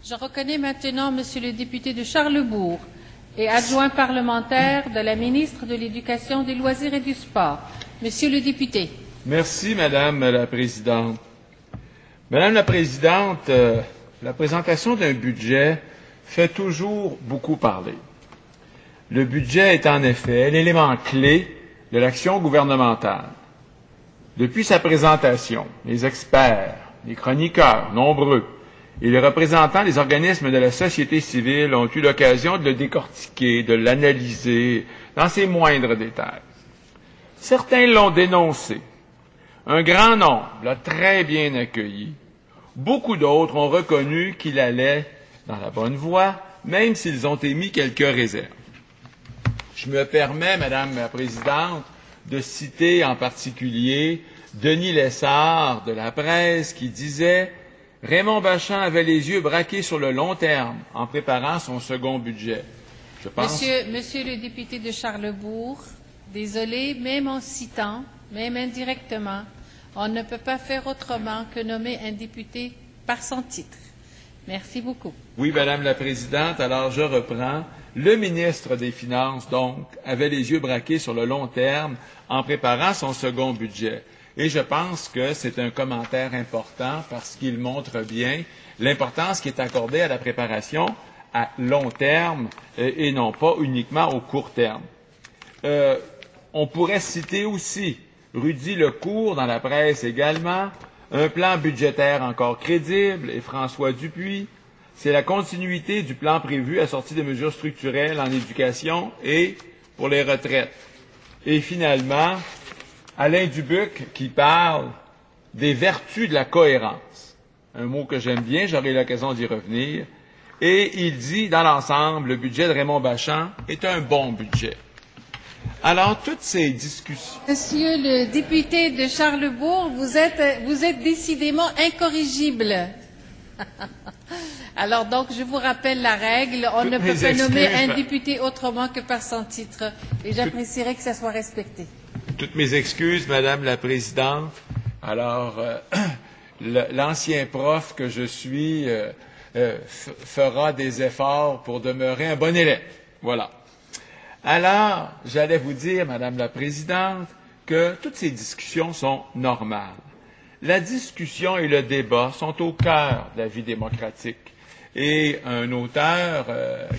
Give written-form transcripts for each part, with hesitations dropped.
Je reconnais maintenant Monsieur le député de Charlesbourg et adjoint parlementaire de la ministre de l'Éducation, des Loisirs et du Sport. Monsieur le député. Merci, Madame la Présidente. Madame la Présidente, la présentation d'un budget fait toujours beaucoup parler. Le budget est en effet l'élément clé de l'action gouvernementale. Depuis sa présentation, les experts, les chroniqueurs nombreux et les représentants des organismes de la société civile ont eu l'occasion de le décortiquer, de l'analyser dans ses moindres détails. Certains l'ont dénoncé. Un grand nombre l'a très bien accueilli. Beaucoup d'autres ont reconnu qu'il allait dans la bonne voie, même s'ils ont émis quelques réserves. Je me permets, Madame la Présidente, de citer en particulier Denis Lessard de la presse qui disait « Raymond Bachand avait les yeux braqués sur le long terme en préparant son second budget. » Je pense... Monsieur le député de Charlesbourg, désolé, même en citant, même indirectement, on ne peut pas faire autrement que nommer un député par son titre. Merci beaucoup. Oui, Madame la Présidente, alors je reprends. Le ministre des Finances, donc, avait les yeux braqués sur le long terme en préparant son second budget. Et je pense que c'est un commentaire important parce qu'il montre bien l'importance qui est accordée à la préparation à long terme et non pas uniquement au court terme. On pourrait citer aussi Rudy Lecourt dans la presse également, un plan budgétaire encore crédible et François Dupuis. C'est la continuité du plan prévu assorti des mesures structurelles en éducation et pour les retraites. Et finalement, Alain Dubuc qui parle des vertus de la cohérence. Un mot que j'aime bien, j'aurai l'occasion d'y revenir. Et il dit, dans l'ensemble, le budget de Raymond Bachand est un bon budget. Alors, toutes ces discussions... Monsieur le député de Charlesbourg, vous êtes décidément incorrigible. Alors donc, je vous rappelle la règle, on ne peut pas nommer un député autrement que par son titre, et j'apprécierais que ça soit respecté. Toutes mes excuses, Madame la Présidente. Alors, l'ancien prof que je suis fera des efforts pour demeurer un bon élève. Voilà. Alors, j'allais vous dire, Madame la Présidente, que toutes ces discussions sont normales. La discussion et le débat sont au cœur de la vie démocratique. Et un auteur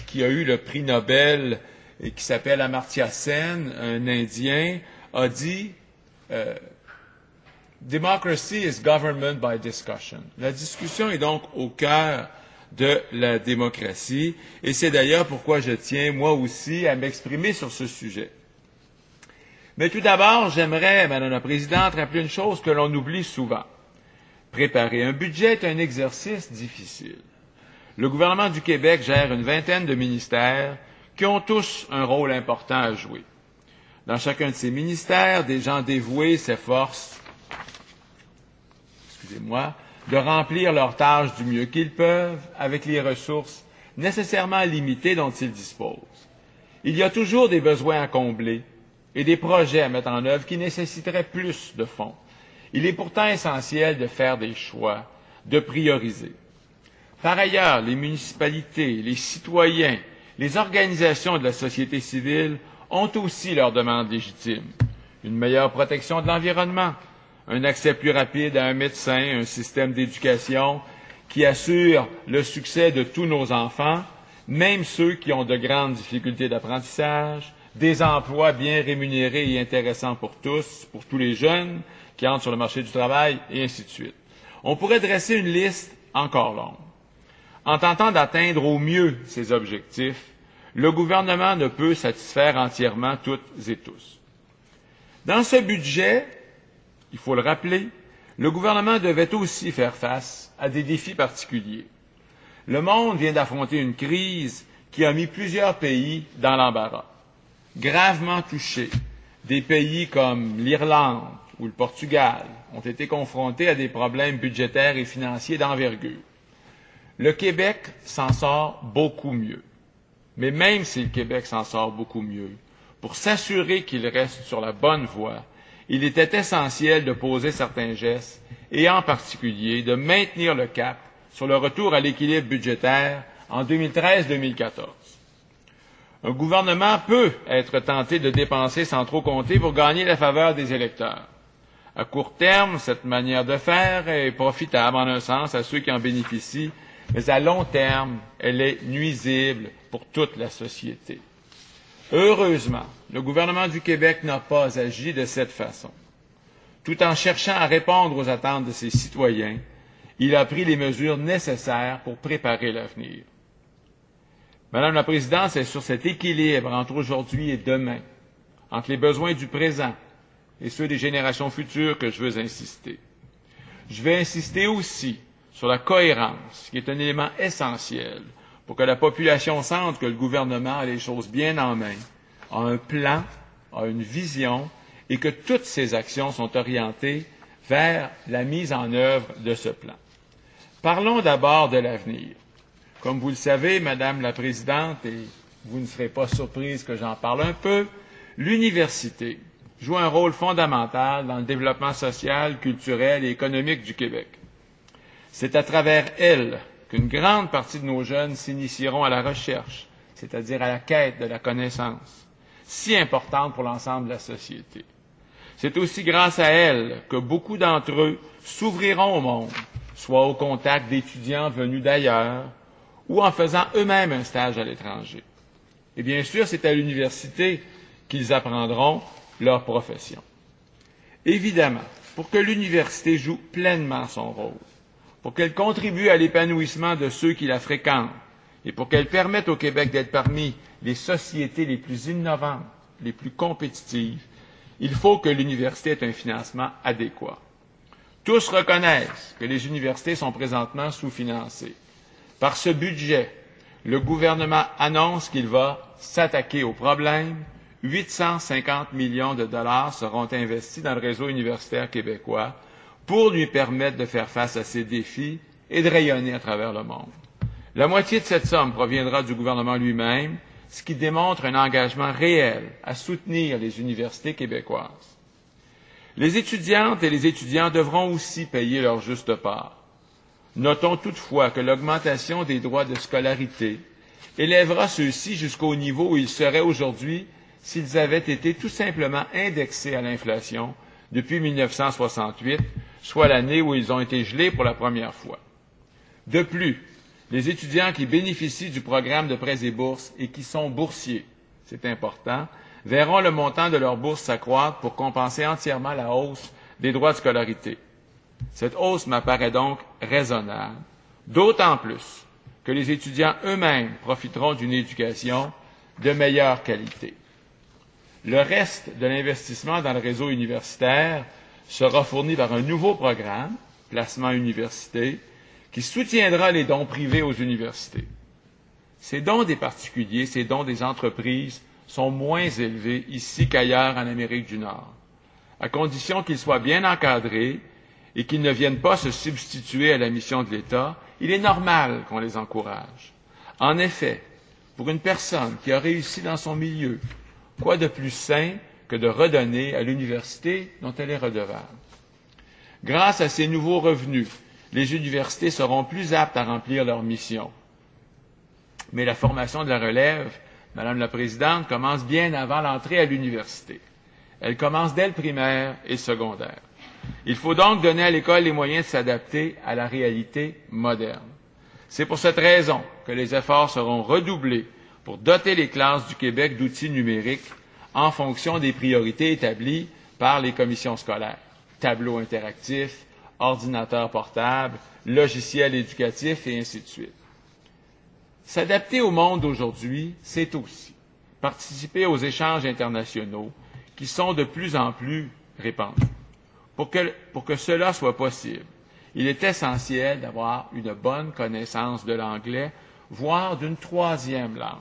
qui a eu le prix Nobel et qui s'appelle Amartya Sen, un Indien, a dit « Democracy is government by discussion ». La discussion est donc au cœur de la démocratie et c'est d'ailleurs pourquoi je tiens, moi aussi, à m'exprimer sur ce sujet. Mais tout d'abord, j'aimerais, Madame la Présidente, rappeler une chose que l'on oublie souvent. Préparer un budget est un exercice difficile. Le gouvernement du Québec gère une vingtaine de ministères qui ont tous un rôle important à jouer. Dans chacun de ces ministères, des gens dévoués s'efforcent, de remplir leurs tâches du mieux qu'ils peuvent avec les ressources nécessairement limitées dont ils disposent. Il y a toujours des besoins à combler et des projets à mettre en œuvre qui nécessiteraient plus de fonds. Il est pourtant essentiel de faire des choix, de prioriser. Par ailleurs, les municipalités, les citoyens, les organisations de la société civile ont aussi leurs demandes légitimes. Une meilleure protection de l'environnement, un accès plus rapide à un médecin, un système d'éducation qui assure le succès de tous nos enfants, même ceux qui ont de grandes difficultés d'apprentissage, des emplois bien rémunérés et intéressants pour tous les jeunes qui entrent sur le marché du travail, et ainsi de suite. On pourrait dresser une liste encore longue. En tentant d'atteindre au mieux ces objectifs, le gouvernement ne peut satisfaire entièrement toutes et tous. Dans ce budget, il faut le rappeler, le gouvernement devait aussi faire face à des défis particuliers. Le monde vient d'affronter une crise qui a mis plusieurs pays dans l'embarras. Gravement touchés, des pays comme l'Irlande ou le Portugal ont été confrontés à des problèmes budgétaires et financiers d'envergure. Le Québec s'en sort beaucoup mieux. Mais même si le Québec s'en sort beaucoup mieux, pour s'assurer qu'il reste sur la bonne voie, il était essentiel de poser certains gestes et en particulier de maintenir le cap sur le retour à l'équilibre budgétaire en 2013-2014. Un gouvernement peut être tenté de dépenser sans trop compter pour gagner la faveur des électeurs. À court terme, cette manière de faire est profitable en un sens à ceux qui en bénéficient, mais à long terme, elle est nuisible pour toute la société. Heureusement, le gouvernement du Québec n'a pas agi de cette façon. Tout en cherchant à répondre aux attentes de ses citoyens, il a pris les mesures nécessaires pour préparer l'avenir. Madame la Présidente, c'est sur cet équilibre entre aujourd'hui et demain, entre les besoins du présent et ceux des générations futures que je veux insister. Je vais insister aussi sur la cohérence, qui est un élément essentiel pour que la population sente que le gouvernement a les choses bien en main, a un plan, a une vision, et que toutes ses actions sont orientées vers la mise en œuvre de ce plan. Parlons d'abord de l'avenir. Comme vous le savez, Madame la Présidente, et vous ne serez pas surprise que j'en parle un peu, l'université joue un rôle fondamental dans le développement social, culturel et économique du Québec. C'est à travers elle qu'une grande partie de nos jeunes s'initieront à la recherche, c'est-à-dire à la quête de la connaissance, si importante pour l'ensemble de la société. C'est aussi grâce à elle que beaucoup d'entre eux s'ouvriront au monde, soit au contact d'étudiants venus d'ailleurs, ou en faisant eux-mêmes un stage à l'étranger. Et bien sûr, c'est à l'université qu'ils apprendront leur profession. Évidemment, pour que l'université joue pleinement son rôle, pour qu'elle contribue à l'épanouissement de ceux qui la fréquentent, et pour qu'elle permette au Québec d'être parmi les sociétés les plus innovantes, les plus compétitives, il faut que l'université ait un financement adéquat. Tous reconnaissent que les universités sont présentement sous-financées. Par ce budget, le gouvernement annonce qu'il va s'attaquer au problème. 850 millions de dollars seront investis dans le réseau universitaire québécois pour lui permettre de faire face à ces défis et de rayonner à travers le monde. La moitié de cette somme proviendra du gouvernement lui-même, ce qui démontre un engagement réel à soutenir les universités québécoises. Les étudiantes et les étudiants devront aussi payer leur juste part. Notons toutefois que l'augmentation des droits de scolarité élèvera ceux-ci jusqu'au niveau où ils seraient aujourd'hui s'ils avaient été tout simplement indexés à l'inflation depuis 1968, soit l'année où ils ont été gelés pour la première fois. De plus, les étudiants qui bénéficient du programme de prêts et bourses et qui sont boursiers, c'est important, verront le montant de leur bourse s'accroître pour compenser entièrement la hausse des droits de scolarité. Cette hausse m'apparaît donc raisonnable, d'autant plus que les étudiants eux-mêmes profiteront d'une éducation de meilleure qualité. Le reste de l'investissement dans le réseau universitaire sera fourni par un nouveau programme, Placement Université, qui soutiendra les dons privés aux universités. Ces dons des particuliers, ces dons des entreprises sont moins élevés ici qu'ailleurs en Amérique du Nord, à condition qu'ils soient bien encadrés et qu'ils ne viennent pas se substituer à la mission de l'État. Il est normal qu'on les encourage. En effet, pour une personne qui a réussi dans son milieu, quoi de plus sain que de redonner à l'université dont elle est redevable? Grâce à ces nouveaux revenus, les universités seront plus aptes à remplir leur mission. Mais la formation de la relève, Madame la Présidente, commence bien avant l'entrée à l'université. Elle commence dès le primaire et le secondaire. Il faut donc donner à l'école les moyens de s'adapter à la réalité moderne. C'est pour cette raison que les efforts seront redoublés pour doter les classes du Québec d'outils numériques en fonction des priorités établies par les commissions scolaires. Tableaux interactifs, ordinateurs portables, logiciels éducatifs et ainsi de suite. S'adapter au monde d'aujourd'hui, c'est aussi participer aux échanges internationaux qui sont de plus en plus répandus. Pour que cela soit possible, il est essentiel d'avoir une bonne connaissance de l'anglais, voire d'une troisième langue.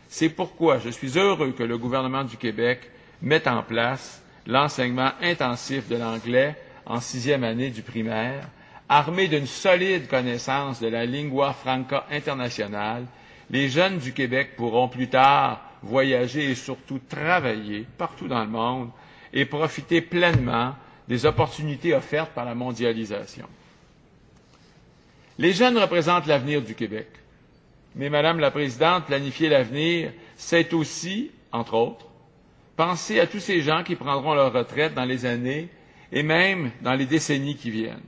C'est pourquoi je suis heureux que le gouvernement du Québec mette en place l'enseignement intensif de l'anglais en 6e année du primaire, armé d'une solide connaissance de la lingua franca internationale. Les jeunes du Québec pourront plus tard voyager et surtout travailler partout dans le monde et profiter pleinement des opportunités offertes par la mondialisation. Les jeunes représentent l'avenir du Québec. Mais, Madame la Présidente, planifier l'avenir, c'est aussi, entre autres, penser à tous ces gens qui prendront leur retraite dans les années et même dans les décennies qui viennent.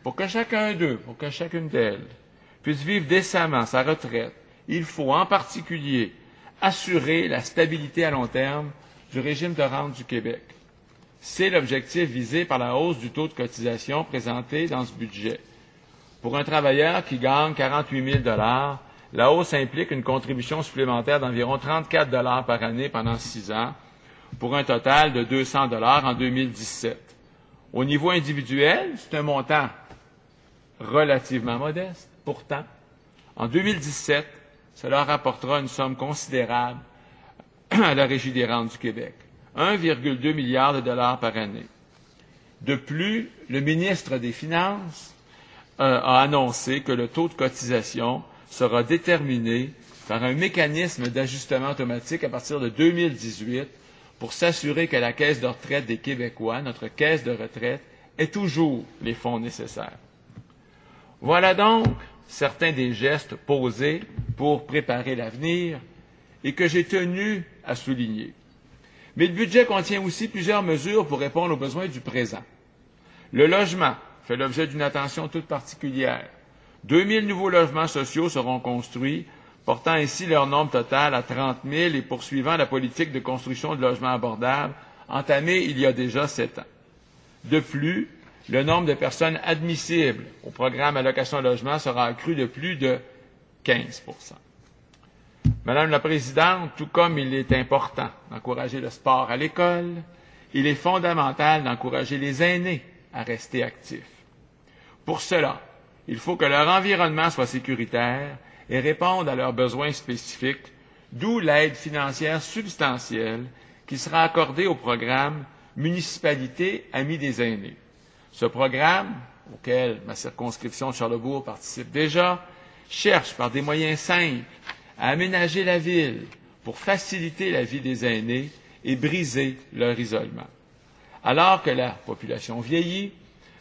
Pour que chacun d'eux, pour que chacune d'elles puisse vivre décemment sa retraite, il faut en particulier assurer la stabilité à long terme du régime de rente du Québec. C'est l'objectif visé par la hausse du taux de cotisation présenté dans ce budget. Pour un travailleur qui gagne 48 000 $, la hausse implique une contribution supplémentaire d'environ 34 $ par année pendant 6 ans, pour un total de 200 $ en 2017. Au niveau individuel, c'est un montant relativement modeste. Pourtant, en 2017, cela rapportera une somme considérable à la Régie des rentes du Québec, 1,2 milliard de dollars par année. De plus, le ministre des Finances a annoncé que le taux de cotisation sera déterminé par un mécanisme d'ajustement automatique à partir de 2018 pour s'assurer que la Caisse de retraite des Québécois, notre caisse de retraite, ait toujours les fonds nécessaires. Voilà donc certains des gestes posés pour préparer l'avenir et que j'ai tenu à souligner. Mais le budget contient aussi plusieurs mesures pour répondre aux besoins du présent. Le logement fait l'objet d'une attention toute particulière. 2000 nouveaux logements sociaux seront construits, portant ainsi leur nombre total à 30 000 et poursuivant la politique de construction de logements abordables entamée il y a déjà 7 ans. De plus, le nombre de personnes admissibles au programme Allocation Logement sera accru de plus de 15 %. Madame la Présidente, tout comme il est important d'encourager le sport à l'école, il est fondamental d'encourager les aînés à rester actifs. Pour cela, il faut que leur environnement soit sécuritaire et réponde à leurs besoins spécifiques, d'où l'aide financière substantielle qui sera accordée au programme Municipalité Amis des aînés. Ce programme, auquel ma circonscription de Charlesbourg participe déjà, cherche par des moyens simples à aménager la ville pour faciliter la vie des aînés et briser leur isolement. Alors que la population vieillit,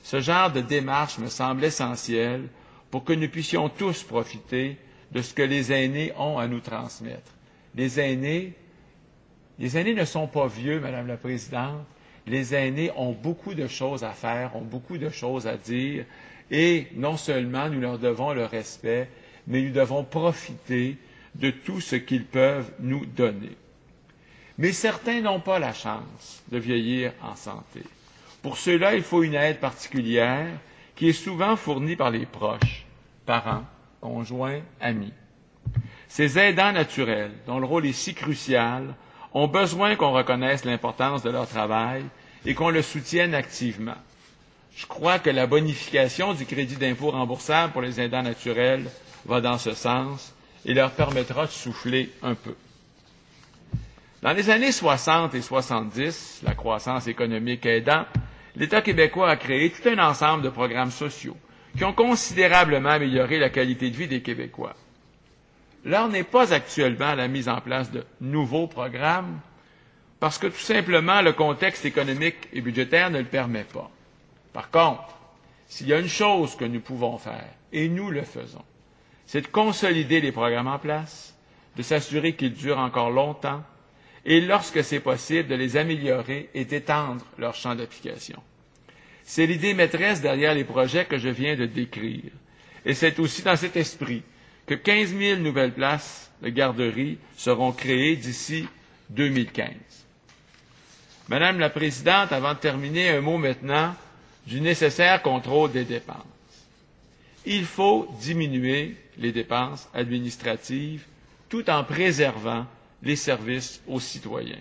ce genre de démarche me semble essentiel pour que nous puissions tous profiter de ce que les aînés ont à nous transmettre. Les aînés ne sont pas vieux, Madame la Présidente. Les aînés ont beaucoup de choses à faire, ont beaucoup de choses à dire, et non seulement nous leur devons le respect, mais nous devons profiter de tout ce qu'ils peuvent nous donner. Mais certains n'ont pas la chance de vieillir en santé. Pour ceux-là, il faut une aide particulière qui est souvent fournie par les proches, parents, conjoints, amis. Ces aidants naturels, dont le rôle est si crucial, ont besoin qu'on reconnaisse l'importance de leur travail et qu'on le soutienne activement. Je crois que la bonification du crédit d'impôt remboursable pour les aidants naturels va dans ce sens et leur permettra de souffler un peu. Dans les années 60 et 70, la croissance économique aidant, l'État québécois a créé tout un ensemble de programmes sociaux qui ont considérablement amélioré la qualité de vie des Québécois. L'heure n'est pas actuellement à la mise en place de nouveaux programmes parce que tout simplement le contexte économique et budgétaire ne le permet pas. Par contre, s'il y a une chose que nous pouvons faire, et nous le faisons, c'est de consolider les programmes en place, de s'assurer qu'ils durent encore longtemps, et lorsque c'est possible, de les améliorer et d'étendre leur champ d'application. C'est l'idée maîtresse derrière les projets que je viens de décrire. Et c'est aussi dans cet esprit que 15 000 nouvelles places de garderie seront créées d'ici 2015. Madame la Présidente, avant de terminer, un mot maintenant du nécessaire contrôle des dépenses. Il faut diminuer les dépenses administratives tout en préservant les services aux citoyens.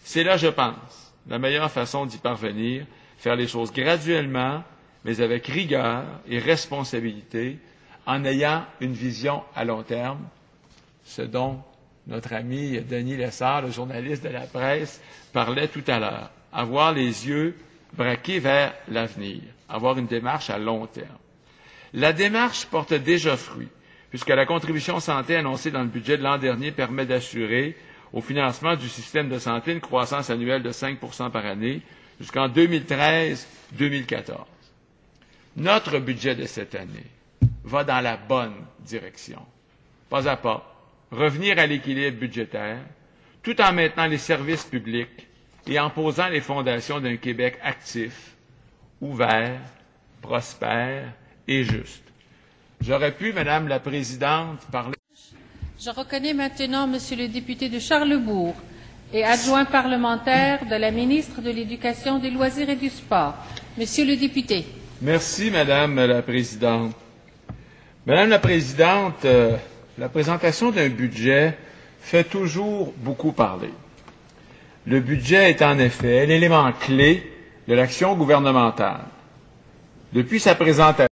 C'est là, je pense, la meilleure façon d'y parvenir, faire les choses graduellement, mais avec rigueur et responsabilité, en ayant une vision à long terme, ce dont notre ami Denis Lessard, le journaliste de la presse, parlait tout à l'heure. Avoir les yeux braqués vers l'avenir, avoir une démarche à long terme. La démarche porte déjà fruit, puisque la contribution santé annoncée dans le budget de l'an dernier permet d'assurer au financement du système de santé une croissance annuelle de 5 % par année jusqu'en 2013-2014. Notre budget de cette année va dans la bonne direction. Pas à pas, revenir à l'équilibre budgétaire, tout en maintenant les services publics et en posant les fondations d'un Québec actif, ouvert, prospère et juste. J'aurais pu, Madame la Présidente, parler... Je reconnais maintenant Monsieur le député de Charlesbourg et adjoint parlementaire de la ministre de l'Éducation, des Loisirs et du Sport. Monsieur le député. Merci, Madame la Présidente. Madame la Présidente, la présentation d'un budget fait toujours beaucoup parler. Le budget est en effet l'élément clé de l'action gouvernementale. Depuis sa présentation,